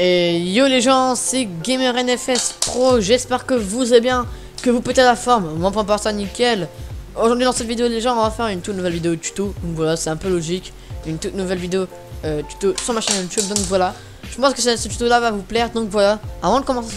Et yo les gens, c'est GamerNFS Pro, j'espère que vous allez bien, que vous pétez la forme, moi pour part ça nickel. Aujourd'hui dans cette vidéo les gens, on va faire une toute nouvelle vidéo tuto, donc voilà c'est un peu logique, une toute nouvelle vidéo tuto sur ma chaîne YouTube, donc voilà. Je pense que ce tuto là va vous plaire, donc voilà. Avant de commencer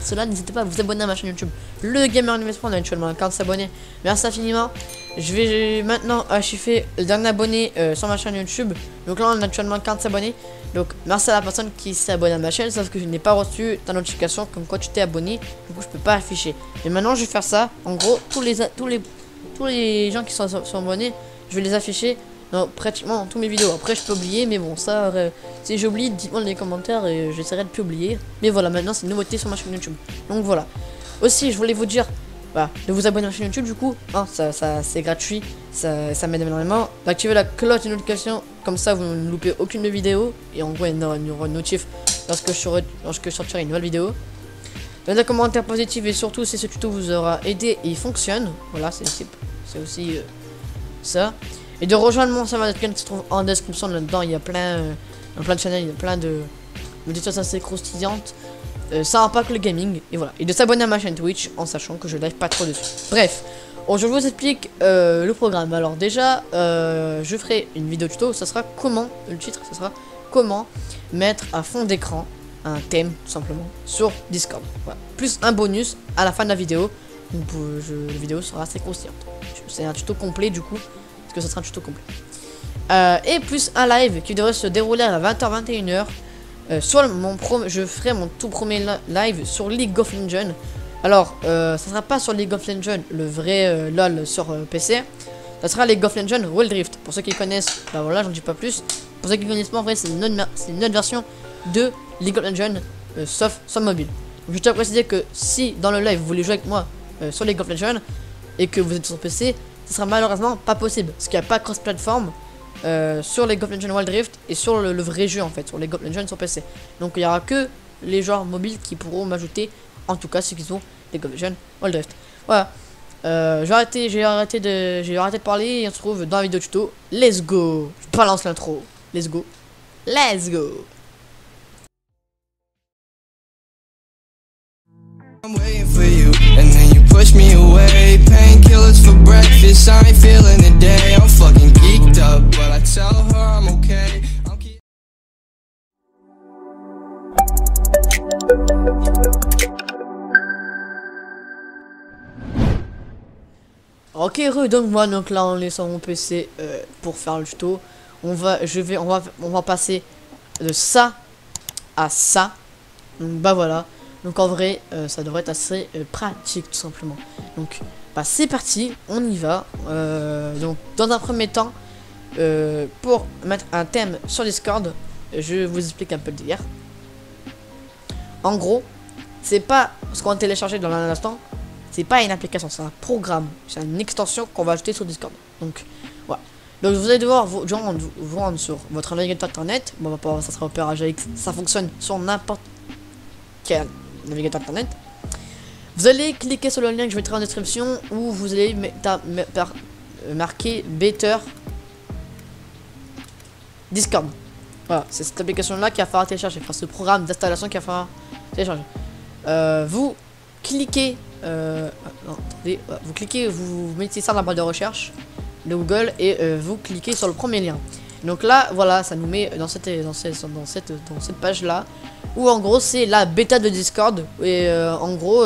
cela n'hésitez pas à vous abonner à ma chaîne YouTube, le GamerNFS Pro, on a actuellement 40 abonnés, merci infiniment. Je vais maintenant chiffrer le dernier abonné sur ma chaîne YouTube, donc là on a actuellement 40 abonnés. Donc merci à la personne qui s'est abonnée à ma chaîne, sauf que je n'ai pas reçu ta notification comme quoi tu t'es abonné, du coup je peux pas afficher. Mais maintenant je vais faire ça, en gros tous les gens qui sont abonnés, je vais les afficher dans pratiquement tous mes vidéos. Après je peux oublier, mais bon ça, si j'oublie, dites-moi dans les commentaires et j'essaierai de plus oublier. Mais voilà, maintenant c'est une nouveauté sur ma chaîne YouTube. Donc voilà. Aussi je voulais vous dire, voilà, de vous abonner à ma chaîne YouTube du coup, hein, ça c'est gratuit, ça m'aide énormément. D'activer la cloche de notification, comme ça vous ne loupez aucune de mes vidéos. Et en gros il y aura une notif lorsque je sortirai une nouvelle vidéo. Donnez un commentaire positif et surtout si ce tuto vous aura aidé et il fonctionne. Voilà, c'est aussi ça. Et de rejoindre mon serveur Discord qui se trouve en description. Là-dedans il y a plein de channels, il y a plein de choses assez croustillantes. Ça pas que le gaming, et voilà. Et de s'abonner à ma chaîne Twitch en sachant que je live pas trop dessus. Bref, je vous explique le programme. Alors déjà, je ferai une vidéo tuto, ça sera comment, le titre, ça sera comment mettre à fond d'écran un thème, tout simplement, sur Discord. Voilà. Plus un bonus à la fin de la vidéo. Donc la vidéo sera assez croustillante. C'est un tuto complet du coup, parce que ça sera un tuto complet. Et plus un live qui devrait se dérouler à 20h-21h. Je ferai mon tout premier live sur League of Legends. Alors, ça sera pas sur League of Legends, le vrai LOL sur PC. Ça sera League of Legends Wild Rift. Pour ceux qui connaissent, bah voilà, j'en dis pas plus. Pour ceux qui connaissent pas, en vrai, c'est une autre version de League of Legends, sauf sur mobile. Donc, je tiens à préciser que si dans le live vous voulez jouer avec moi sur League of Legends et que vous êtes sur PC, ce sera malheureusement pas possible parce qu'il n'y a pas cross-platform. Sur League of Legends Wild Rift et sur le vrai jeu en fait, sur League of Legends sur PC. Donc il n'y aura que les joueurs mobiles qui pourront m'ajouter, en tout cas ceux qui ont League of Legends Wild Rift. Voilà, j'ai arrêté de parler et on se retrouve dans la vidéo tuto. Let's go, je balance l'intro. Let's go. Let's go. I'm waiting for you, and then you push me away. Painkillers for breakfast, I ain't feeling the day. I'm fucking geeked up, but I tell her I'm okay. Ok, donc moi donc là on est sur mon PC pour faire le tuto. On va passer de ça à ça. Donc bah voilà. Donc en vrai, ça devrait être assez pratique tout simplement. Donc bah c'est parti, on y va. Donc dans un premier temps, pour mettre un thème sur Discord, je vous explique un peu le délire. En gros, c'est pas ce qu'on va télécharger dans un instant. C'est pas une application, c'est un programme. C'est une extension qu'on va ajouter sur Discord. Donc voilà. Donc vous allez devoir vous rendre sur votre navigateur internet. Bon, ça sera Opera GX, ça fonctionne sur n'importe quel navigateur internet. Vous allez cliquer sur le lien que je mettrai en description où vous allez marquer Better Discord. Voilà, c'est cette application là qui va falloir télécharger, enfin ce programme d'installation qui va falloir télécharger. Vous cliquez, non, attendez, vous cliquez, vous mettez ça dans la barre de recherche de Google et vous cliquez sur le premier lien. Donc là, voilà, ça nous met dans cette page là. Où en gros c'est la bêta de Discord et en gros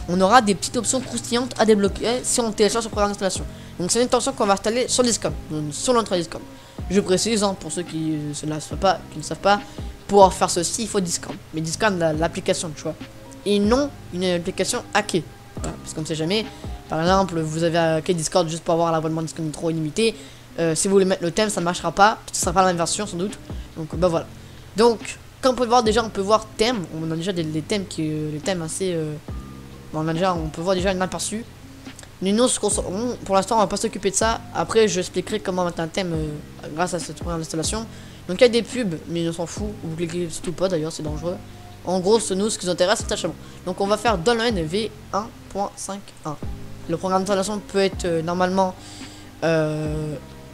on aura des petites options croustillantes à débloquer si on télécharge ce programme d'installation. Donc c'est une extension qu'on va installer sur Discord, donc sur l'entrée Discord. Je précise hein, pour ceux qui ne savent pas, pour faire ceci il faut Discord. Mais Discord l'application tu vois. Et non une application hackée. Voilà, parce qu'on ne sait jamais. Par exemple vous avez hacké Discord juste pour avoir l'abonnement Discord trop illimité. Si vous voulez mettre le thème ça ne marchera pas. Ce sera pas la même version sans doute. Donc bah voilà. Donc comme on peut voir déjà, on peut voir thème. On a déjà des thèmes les thèmes assez. On peut voir déjà un aperçu. Mais nous, pour l'instant, on va pas s'occuper de ça. Après, je expliquerai comment mettre un thème grâce à cette première installation. Donc il y a des pubs, mais on s'en fout. Vous cliquez surtout pas d'ailleurs, c'est dangereux. En gros, ce qui nous intéresse, c'est l'attachement. Donc on va faire download v1.51. Le programme d'installation peut être normalement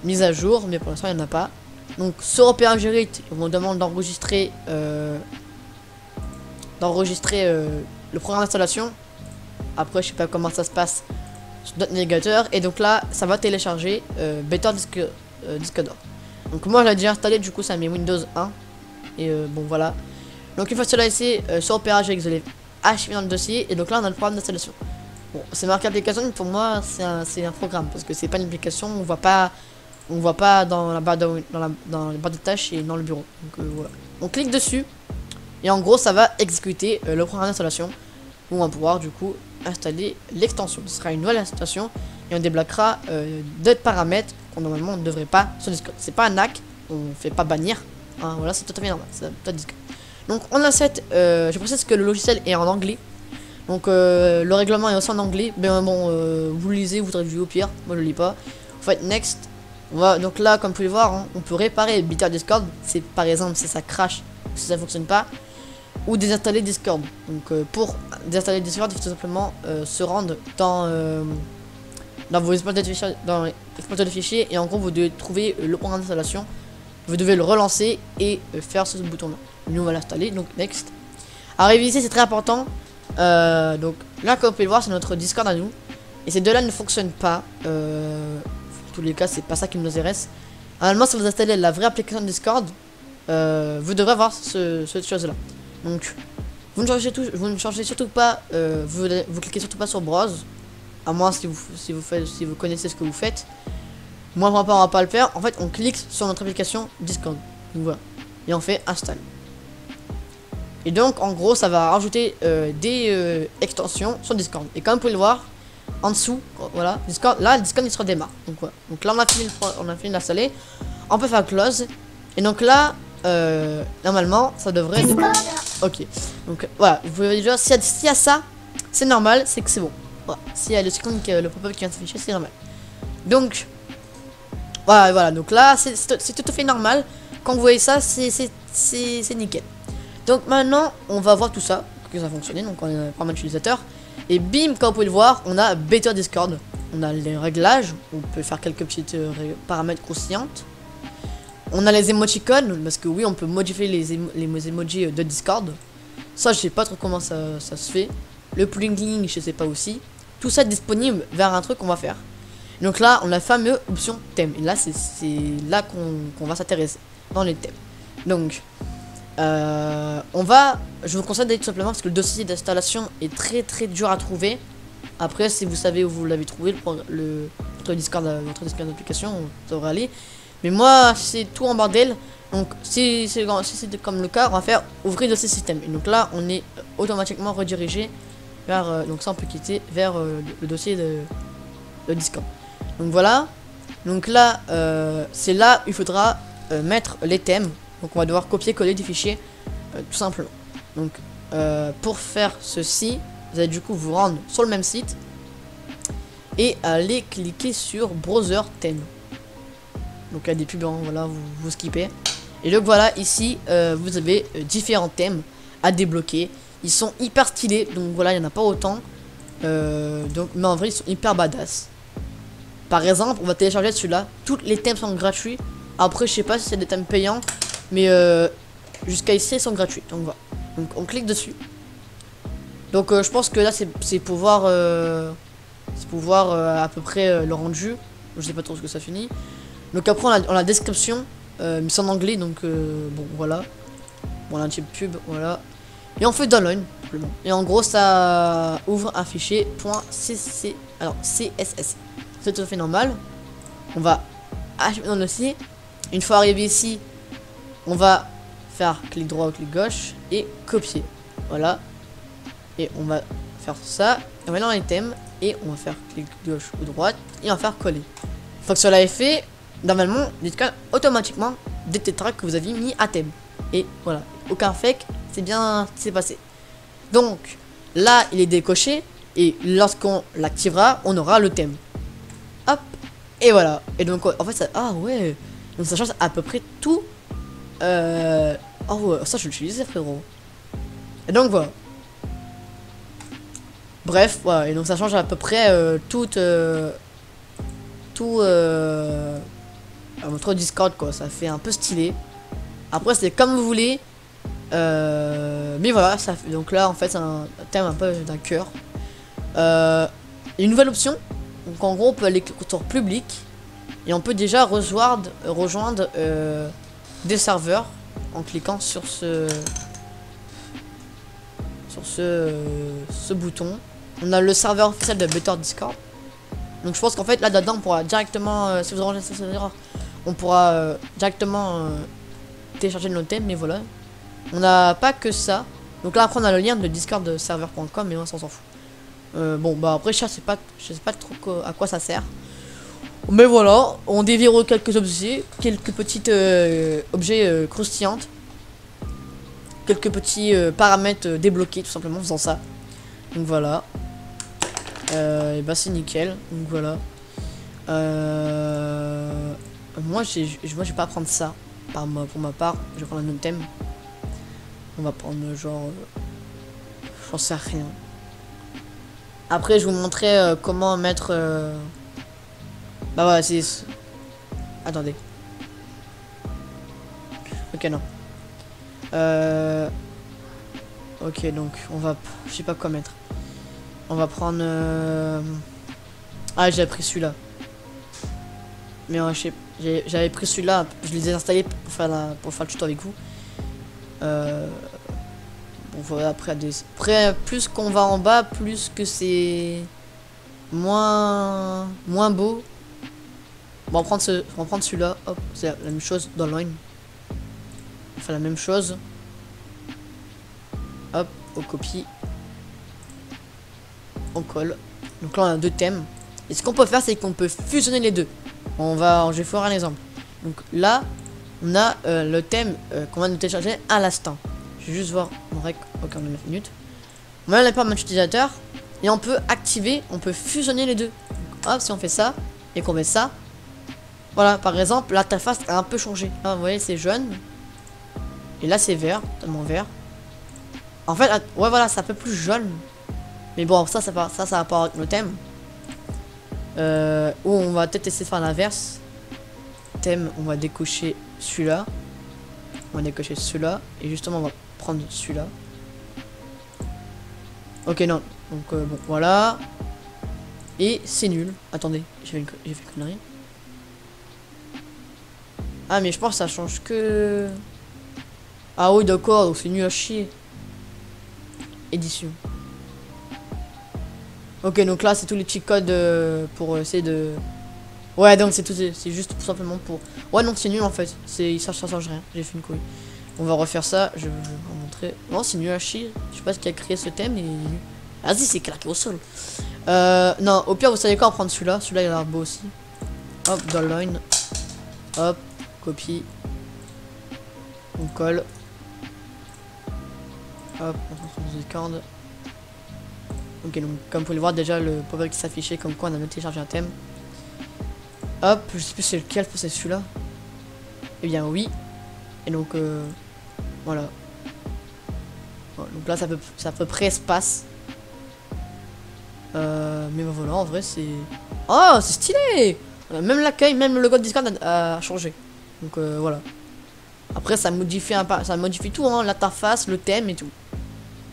mis à jour, mais pour l'instant il n'y en a pas. Donc sur Opera GX, on me demande d'enregistrer d'enregistrer le programme d'installation. Après je sais pas comment ça se passe sur notre navigateur. Et donc là ça va télécharger Better Discover. Donc moi je l'ai déjà installé, du coup ça met Windows 1. Et bon voilà. Donc une fois cela ici, sur Opera GX, vous allez archiver dans le dossier. Et donc là on a le programme d'installation. Bon, c'est marqué application, mais pour moi c'est un programme. Parce que c'est pas une application, on voit pas dans la barre dans les barres de tâches et dans le bureau. Donc voilà. On clique dessus. Et en gros ça va exécuter le programme d'installation. Où on va pouvoir du coup installer l'extension. Ce sera une nouvelle installation. Et on débloquera d'autres paramètres qu'on normalement on ne devrait pas sur Discord. C'est pas un hack, on fait pas bannir. Hein, voilà, c'est tout à fait normal. Donc on a cette. Je précise que le logiciel est en anglais. Donc le règlement est aussi en anglais. Mais bon, vous le lisez, vous traduisez au pire. Moi je le lis pas. Vous faites next. Donc là, comme vous pouvez le voir, hein, on peut réparer Better Discord. C'est par exemple si ça crache, si ça fonctionne pas. Ou désinstaller Discord. Donc pour désinstaller Discord, il faut tout simplement se rendre dans vos exploiteurs de fichiers, et en gros vous devez trouver le programme d'installation, vous devez le relancer et faire ce bouton là. Nous on va l'installer, donc next. Arrivé ici c'est très important, donc là comme vous pouvez le voir c'est notre Discord à nous, et ces deux là ne fonctionnent pas, en tous les cas c'est pas ça qui nous intéresse. Normalement si vous installez la vraie application de Discord, vous devrez avoir cette chose là. Donc vous ne changez surtout pas, vous cliquez surtout pas sur browse. À moins si vous connaissez ce que vous faites. Moi on va pas le faire. En fait on clique sur notre application Discord. Donc voilà. Et on fait install. Et donc en gros ça va rajouter des extensions sur Discord. Et comme vous pouvez le voir en dessous, voilà, Discord, là le Discord il se redémarre. Donc voilà. Donc là on a fini d'installer. On peut faire close. Et donc là normalement ça devrait. Ok. Donc voilà. Vous pouvez déjà s'il y a ça, c'est normal, c'est que c'est bon. Voilà. S'il y a le pop-up qui vient de s'afficher, c'est normal. Donc voilà, donc là c'est tout à fait normal. Quand vous voyez ça, c'est nickel. Donc maintenant on va voir tout ça, que ça a fonctionné. Donc on a un programme utilisateur. Et bim, comme vous pouvez le voir, on a Better Discord. On a les réglages, on peut faire quelques petites paramètres croustillantes. On a les emoticons, parce que oui on peut modifier les emojis de Discord. Ça je sais pas trop comment ça se fait. Le plugin je sais pas aussi. Tout ça est disponible vers un truc qu'on va faire. Donc là on a la fameuse option thème. Et là c'est là qu'on va s'intéresser dans les thèmes. Donc je vous conseille d'aller tout simplement parce que le dossier d'installation est très dur à trouver. Après si vous savez où vous l'avez trouvé, votre Discord d'application, ça devrait aller. Mais moi c'est tout en bordel. Donc si c'est comme le cas, on va faire ouvrir dossier système. Et donc là on est automatiquement redirigé vers donc ça on peut quitter vers le dossier de Discord. Donc voilà. Donc là c'est là où il faudra mettre les thèmes. Donc on va devoir copier-coller des fichiers tout simplement. Donc pour faire ceci, vous allez du coup vous rendre sur le même site et aller cliquer sur browser thème. Donc il y a des pubs, hein, voilà, vous skippez. Et donc voilà, ici vous avez différents thèmes à débloquer. Ils sont hyper stylés, donc voilà, il n'y en a pas autant. Mais en vrai ils sont hyper badass. Par exemple, on va télécharger celui-là. Tous les thèmes sont gratuits. Après je sais pas si c'est des thèmes payants, mais jusqu'à ici ils sont gratuits. Donc voilà. Donc on clique dessus. Donc je pense que là c'est pour voir à peu près le rendu. Je sais pas trop ce que ça finit. Donc après on a la description, mais c'est en anglais, donc bon voilà. Bon, on a un petit pub, voilà. Et on fait download, simplement. Et en gros ça ouvre un fichier .cc, alors CSS. C'est tout à fait normal. On va acheter dans le dossier. Une fois arrivé ici, on va faire clic droit ou clic gauche et copier. Voilà. Et on va faire ça. Et on va dans les thèmes et on va faire clic gauche ou droite et on va faire coller. Une fois que cela est fait, normalement, Discord automatiquement détectera que vous avez mis un thème. Et voilà, aucun fake, c'est bien ce qui s'est passé. Donc là, il est décoché et lorsqu'on l'activera, on aura le thème. Hop, et voilà. Et donc en fait, ça, ah ouais, donc ça change à peu près tout. Oh ouais, ça je l'utilise, frérot. Et donc voilà. Bref, voilà, et donc ça change à peu près votre Discord quoi, ça fait un peu stylé. Après c'est comme vous voulez. Mais voilà, ça fait, donc là en fait c'est un thème un peu d'un cœur. Une nouvelle option. Donc en gros on peut aller sur public et on peut déjà rejoindre des serveurs en cliquant sur ce bouton. On a le serveur officiel de Better Discord. Donc je pense qu'en fait là dedans on pourra directement, si vous rangez ce serveur, on pourra directement télécharger nos thèmes. Mais voilà, on n'a pas que ça. Donc là après on a le lien de discordserver.com, mais on s'en fout. Bon bah après je sais pas trop à quoi ça sert. Mais voilà, on déverrouille quelques objets, quelques petites objets croustillantes, quelques petits paramètres débloqués tout simplement en faisant ça. Donc voilà, et bah c'est nickel. Donc voilà, moi je vais pas prendre ça pour ma part. Je vais prendre un autre thème. On va prendre genre j'en sais rien. Après je vous montrerai comment mettre bah voilà, c'est... Attendez. Ok, non. Ok, donc, on va... Je sais pas quoi mettre. On va prendre... Ah, j'ai pris celui-là. Mais j'avais pris celui-là. Je les ai installés pour faire le tuto avec vous. Bon, voilà, après, plus qu'on va en bas, plus que c'est... moins beau. Bon, on va prendre celui-là. Hop, c'est la même chose dans l'line. On fait la même chose. Hop, on copie. On colle. Donc là, on a deux thèmes. Et ce qu'on peut faire, c'est qu'on peut fusionner les deux. Je vais faire un exemple. Donc là, on a le thème qu'on va nous télécharger à l'instant. Je vais juste voir mon rec. Ok, on a 9 minutes. On va aller par mon utilisateur. Et on peut activer, on peut fusionner les deux. Donc, hop, si on fait ça et qu'on met ça. Voilà, par exemple, l'interface a un peu changé. Là, vous voyez, c'est jaune. Et là, c'est vert, tellement vert. En fait, ouais, voilà, c'est un peu plus jaune. Mais bon, ça va pas avec nos thèmes. Ou on va peut-être essayer de faire l'inverse. Thème, on va décocher celui-là. On va décocher celui-là. Et justement, on va prendre celui-là. Ok, non. Donc, bon, voilà. Et c'est nul. Attendez, j'ai fait une connerie. Ah mais je pense que ça change que... Ah oui d'accord, donc c'est nul à chier. Édition. Ok, donc là c'est tous les petits codes pour essayer de... Ouais, donc c'est juste tout simplement pour... Ouais non, c'est nul en fait, ça change rien, j'ai fait une couille. On va refaire ça, je vais vous montrer. Non, c'est nul à chier, je sais pas ce qui a créé ce thème et... Vas-y, c'est claqué au sol. Non, au pire vous savez quoi, on va prendre celui-là il a l'air beau aussi. Hop, dans le line. Hop. Copie. On colle. Hop, on transforme les cordes. Ok, donc comme vous pouvez le voir déjà le pop-up qui s'affichait comme quoi on a téléchargé un thème. Hop, je sais plus c'est lequel, c'est celui-là. Eh bien oui. Et donc voilà. Bon, donc là ça à peu près se passe. Mais ben voilà, en vrai c'est... Oh, c'est stylé. Même l'accueil, même le logo de Discord a changé. Donc voilà. Après ça modifie tout, hein, l'interface, le thème et tout.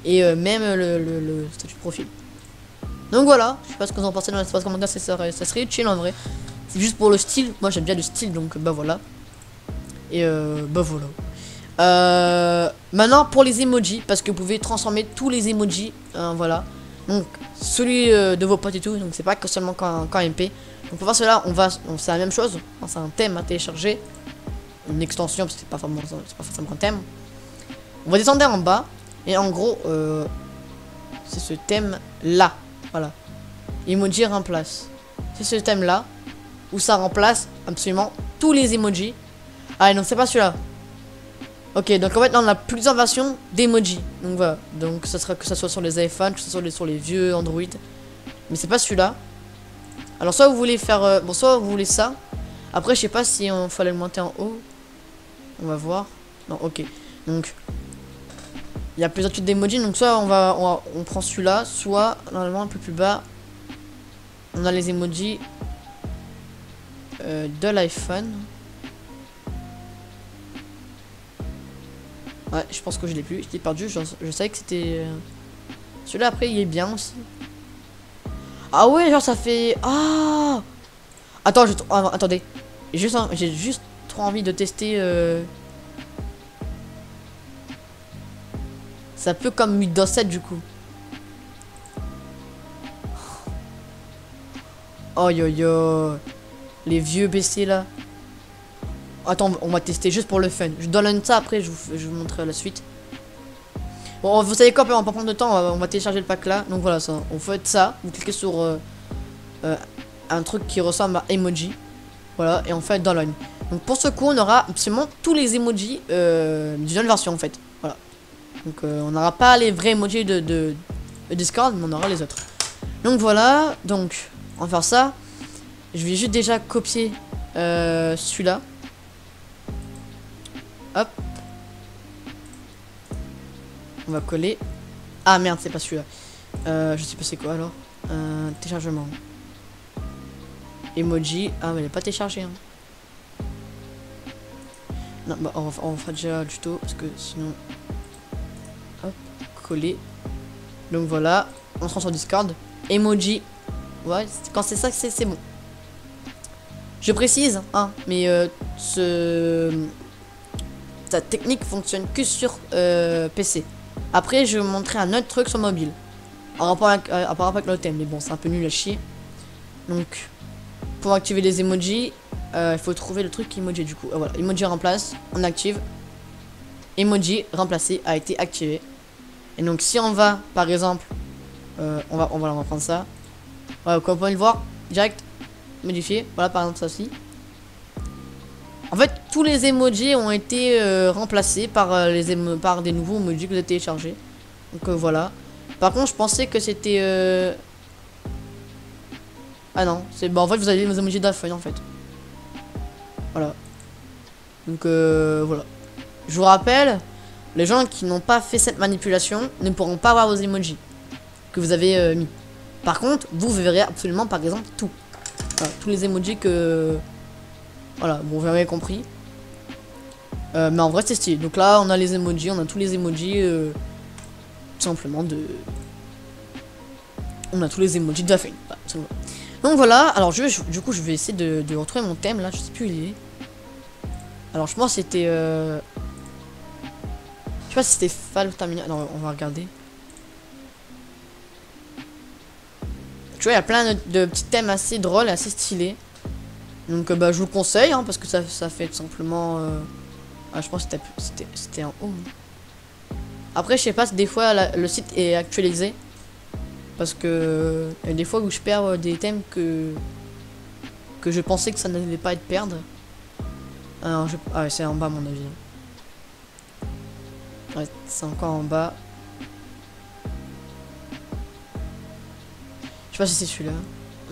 Et même le statut de profil. Donc voilà, je sais pas ce que vous en pensez dans l'espace commentaire, ça serait utile en vrai. C'est juste pour le style, moi j'aime bien le style, donc bah voilà. Et bah voilà. Maintenant pour les emojis, parce que vous pouvez transformer tous les emojis, voilà. Donc celui de vos potes et tout, donc c'est pas que seulement quand MP. Donc pour voir cela, c'est la même chose, c'est un thème à télécharger. Une extension parce que c'est pas forcément un thème. On va descendre en bas et en gros c'est ce thème là, voilà. Emoji remplace. C'est ce thème là où ça remplace absolument tous les emojis. Ah non, c'est pas celui-là. Ok, donc en fait là on a plusieurs versions d'emoji. Donc voilà, donc ça sera que ça soit sur les iPhones, que ce soit sur les vieux Android. Mais c'est pas celui-là. Alors soit vous voulez faire bon, soit vous voulez ça. Après je sais pas si on fallait le monter en haut. On va voir. Non, ok. Donc il y a plusieurs types d'emojis. Donc soit on prend celui-là, soit normalement un peu plus bas on a les emojis de l'iPhone. Ouais, je pense que je l'ai plus. Je l'ai perdu. Je savais que c'était... Celui-là, après, il est bien aussi. Ah ouais, genre, ça fait... Ah attends, attendez. J'ai juste trop envie de tester... C'est un peu comme Windows 7, du coup. Oh yo yo. Les vieux PC, là. Attends, on va tester juste pour le fun. Je donne ça, après, je vous montrerai la suite. Bon, vous savez quoi, on va pas prendre de temps, on va télécharger le pack là. Donc voilà, ça. On fait ça. Vous cliquez sur un truc qui ressemble à emoji. Voilà, et on fait download. Donc pour ce coup, on aura absolument tous les emojis d'une nouvelle version en fait. Voilà. Donc on n'aura pas les vrais emojis de Discord, mais on aura les autres. Donc voilà, donc on va faire ça. Je vais juste déjà copier celui-là. Hop. On va coller. Ah merde, c'est pas celui-là. Je sais pas c'est quoi alors. Téléchargement. Emoji. Ah mais il est pas téléchargé. Hein. Non, bah on fera déjà le tuto parce que sinon. Hop, coller. Donc voilà, on se rend sur Discord. Emoji. Ouais, quand c'est ça, c'est bon. Je précise, hein, mais sa technique fonctionne que sur PC. Après, je vais vous montrer un autre truc sur mobile. En rapport avec le thème, mais bon, c'est un peu nul à chier. Donc, pour activer les emojis, il faut trouver le truc emoji du coup. Voilà, emoji remplace, on active. Emoji remplacé a été activé. Et donc, si on va, par exemple, on va prendre ça. Voilà, comme vous pouvez le voir, direct, modifié. Voilà, par exemple, ça aussi. En fait, tous les emojis ont été remplacés par, par des nouveaux emojis que vous avez téléchargés. Donc voilà. Par contre, je pensais que c'était... Ah non, c'est en fait vous avez les emojis d'iPhone en fait. Voilà. Donc voilà. Je vous rappelle, les gens qui n'ont pas fait cette manipulation ne pourront pas avoir vos emojis que vous avez mis. Par contre, vous verrez absolument par exemple tout. Voilà, tous les emojis que... Voilà, bon, vous avez compris. Mais en vrai, c'est stylé. Donc là, on a les emojis, on a tous les emojis. Tout simplement de... On a tous les emojis de la fin. Voilà, donc voilà, alors du coup, je vais essayer de retrouver mon thème là. Je sais plus où il est. Alors, je pense que c'était... Je sais pas si c'était Fall Terminal. Non, on va regarder. Tu vois, il y a plein de petits thèmes assez drôles, assez stylés. Donc bah je vous conseille hein, parce que ça fait tout simplement ah, je pense que c'était en haut. Après je sais pas si des fois le site est actualisé. Parce que il y a des fois où je perds des thèmes que je pensais que ça n'allait pas être perdre. Alors ah ouais, c'est en bas à mon avis. Ouais, c'est encore en bas. Je sais pas si c'est celui-là.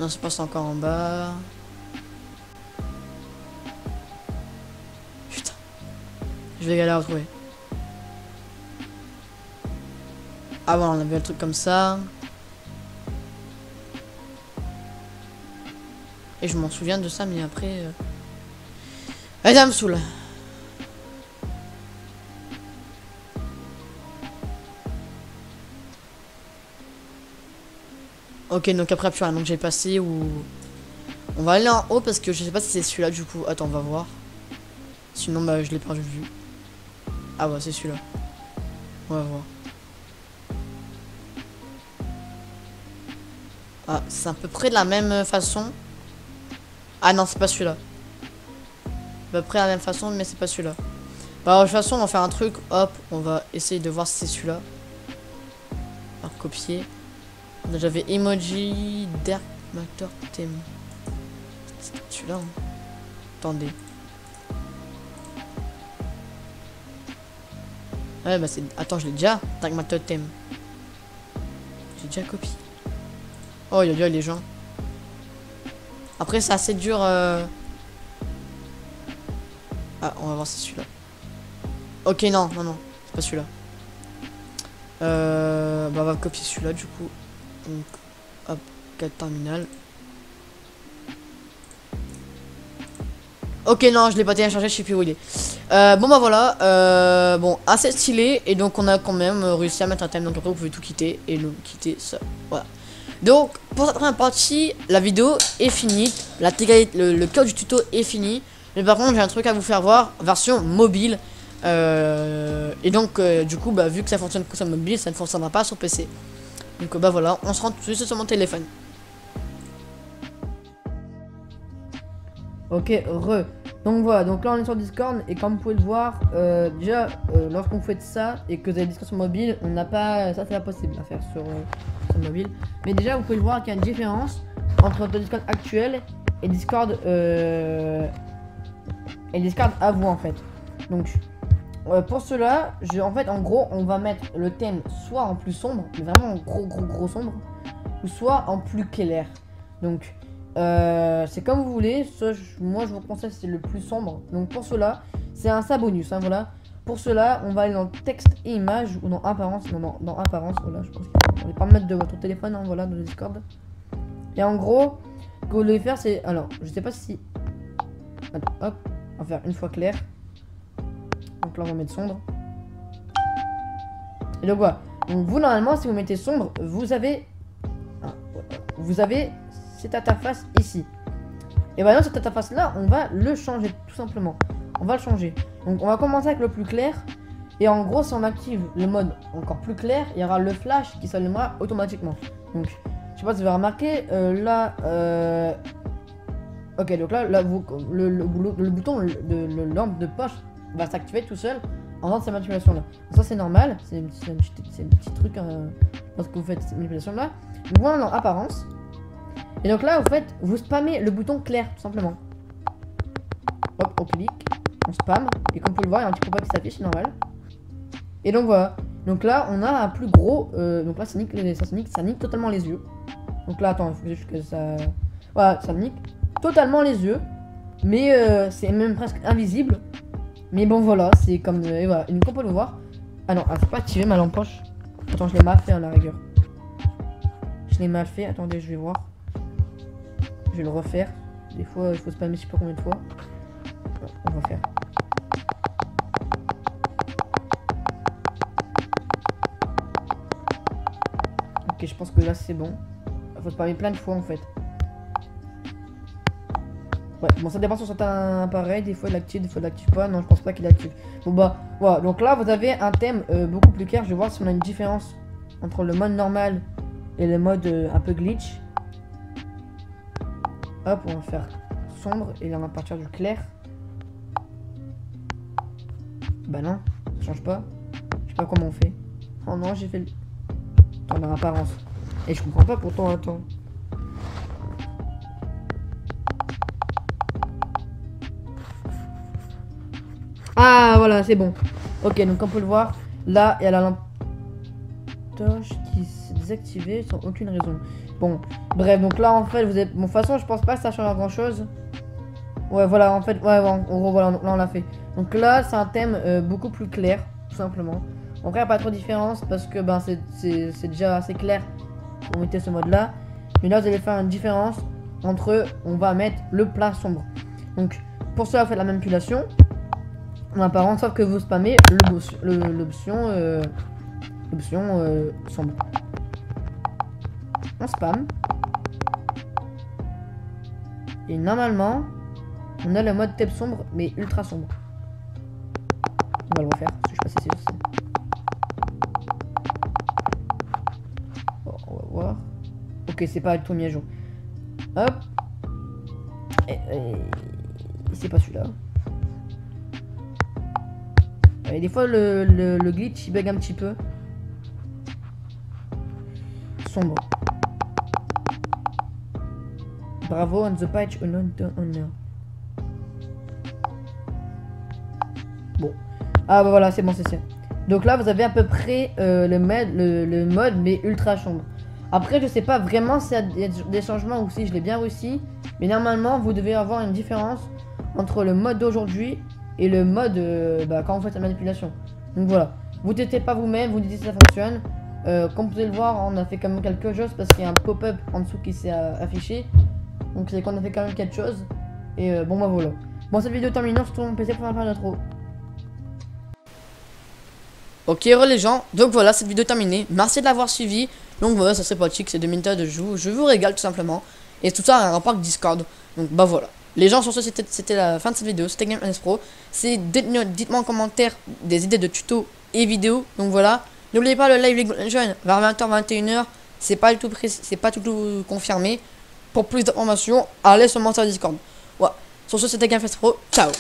Non, c'est pas, c'est encore en bas. Je vais galérer à retrouver. Ah bon, on avait le truc comme ça. Et je m'en souviens de ça, mais après... Allez, ça me saoule. Ok, donc après plus rien. Donc j'ai passé où... On va aller en haut parce que je sais pas si c'est celui-là du coup. Attends, on va voir. Sinon, bah je l'ai perdu de vue. Ah bah c'est celui-là. On va voir. Ah, c'est à peu près de la même façon. Ah non, c'est pas celui-là. À peu près la même façon, mais c'est pas celui-là. Bah de toute façon, on va faire un truc. Hop, on va essayer de voir si c'est celui-là. Alors, copier. J'avais emoji Dark Matter Theme. C'est celui-là. Hein. Attendez. Ouais, bah c'est... Attends, je l'ai déjà. Dark Matter Theme. J'ai déjà copié. Oh, il y a les gens. Après, c'est assez dur. Ah, on va voir si c'est celui-là. Ok, non, c'est pas celui-là. Bah, on va copier celui-là du coup. Donc, hop, 4 terminal. Ok, non, je l'ai pas téléchargé, je sais plus où il est. Bon bah voilà, bon, assez stylé. Et donc on a quand même réussi à mettre un thème. Donc après vous pouvez tout quitter et le quitter ça. Voilà. Donc pour cette première partie, la vidéo est finie. Le code du tuto est fini. Mais par contre j'ai un truc à vous faire voir, version mobile. Et donc du coup bah vu que ça fonctionne que sur mobile, ça ne fonctionnera pas sur PC. Donc bah voilà, on se rend tout de suite sur mon téléphone. Ok, donc voilà, donc là on est sur Discord et comme vous pouvez le voir, déjà lorsqu'on fait ça et que vous avez Discord sur mobile, on n'a pas, ça c'est pas possible à faire sur mobile. Mais déjà vous pouvez le voir qu'il y a une différence entre notre Discord actuel et Discord à vous en fait. Donc pour cela, en fait en gros on va mettre le thème soit en plus sombre, mais vraiment en gros sombre, ou soit en plus clair. Donc c'est comme vous voulez, moi je vous conseille c'est le plus sombre. Donc pour cela, c'est un bonus, hein, voilà. Pour cela, on va aller dans texte et image ou dans apparence, non, dans apparence, voilà, je pense qu'on va pas mettre de votre téléphone, hein, voilà, dans le Discord. Et en gros, ce que vous devez faire c'est, alors, je sais pas si, attends, hop, on va faire une fois clair. Donc là on va mettre sombre. Et donc voilà. Donc vous normalement si vous mettez sombre, vous avez cette interface ici. Et maintenant cette interface là, on va le changer tout simplement. On va le changer. Donc on va commencer avec le plus clair. Et en gros si on active le mode encore plus clair, il y aura le flash qui s'allumera automatiquement. Donc je sais pas si vous avez remarqué, ok donc là le bouton de lampe de poche va s'activer tout seul en faisant cette manipulation là. Donc ça c'est normal, c'est un petit truc lorsque vous faites cette manipulation là. Donc voilà dans apparence. Et donc là, vous spammez le bouton clair, tout simplement. Hop, on clique, on spam. Et comme vous pouvez le voir, il y a un petit pop-up qui s'affiche, c'est normal. Et donc voilà. Donc là, on a un plus gros. Donc là, ça nique totalement les yeux. Donc là, attends, il faut juste que ça. Voilà, ça nique totalement les yeux. Mais c'est même presque invisible. Mais bon, voilà, c'est comme. Et voilà. Et donc, on peut le voir. Ah non, c'est pas activé ma lampe poche. Attends, je l'ai mal fait à la rigueur. Je l'ai mal fait. Attendez, je vais voir. Je vais le refaire. Des fois, il faut spammer je sais pas combien de fois. On va faire. Ok, je pense que là c'est bon. Il faut spammer plein de fois en fait. Ouais, bon, ça dépend sur certains appareils. Des fois il l'active, des fois il l'active pas. Non, je pense pas qu'il active. Bon, bah, voilà. Donc là, vous avez un thème beaucoup plus clair. Je vais voir si on a une différence entre le mode normal et le mode un peu glitch. Hop, on va faire sombre et là on va partir du clair. Bah non, ça change pas. Je sais pas comment on fait. Oh non, j'ai fait le... Attends, dans l'apparence. Et je comprends pas pourtant, attends. Ah voilà, c'est bon. Ok, donc on peut le voir. Là, il y a la lampe torche qui s'est désactivée sans aucune raison. Bon, bref, donc là en fait vous êtes. Bon, de toute façon, je pense pas que ça change grand chose. Ouais, voilà, en fait, ouais, en gros, voilà, là on l'a fait. Donc là, c'est un thème beaucoup plus clair, tout simplement. En vrai, il n'y a pas trop de différence parce que ben, c'est déjà assez clair pour mettre ce mode là. Mais là, vous allez faire une différence entre. On va mettre le plein sombre. Donc, pour cela, vous faites la manipulation. En apparence, sauf que vous spammez l'option sombre. On spam. Et normalement, on a le mode thème sombre, mais ultra sombre. On va le refaire, parce que je sais pas si c'est aussi. Bon, on va voir. Ok, c'est pas tout mis à jour. Hop. Et c'est pas celui-là. Et des fois, le glitch, il bug un petit peu. Sombre. Bravo on the patch unknown to honor. Bon. Ah bah voilà, c'est bon, c'est ça. Donc là, vous avez à peu près le mode, mais ultra sombre. Après, je sais pas vraiment s'il y a des changements ou si je l'ai bien réussi. Mais normalement, vous devez avoir une différence entre le mode d'aujourd'hui et le mode quand vous faites la manipulation. Donc voilà. Vous testez pas vous-même, vous dites si ça fonctionne. Comme vous pouvez le voir, on a fait quand même quelque chose parce qu'il y a un pop-up en dessous qui s'est affiché. Donc c'est qu'on a fait quand même quelque chose. Et bon bah voilà. Bon, cette vidéo terminée, on se retrouve mon PC pour faire l'intro. Ok, les gens, donc voilà, cette vidéo terminée. Merci de l'avoir suivi. Donc voilà, ça c'est pratique, c'est 2 minutes de jeu. Je vous régale tout simplement. Et tout ça a un rapport avec Discord. Donc bah voilà. Les gens, sur ce, c'était la fin de cette vidéo. C'était GamerNFS Pro. Dites-moi en commentaire des idées de tutos et vidéos. Donc voilà. N'oubliez pas le live League of Legends vers 20h, 21h. C'est pas du tout précis, c'est pas du tout confirmé. Pour plus d'informations, allez sur mon serveur Discord. Voilà. Sur ce, c'était GamerNFS Pro. Ciao.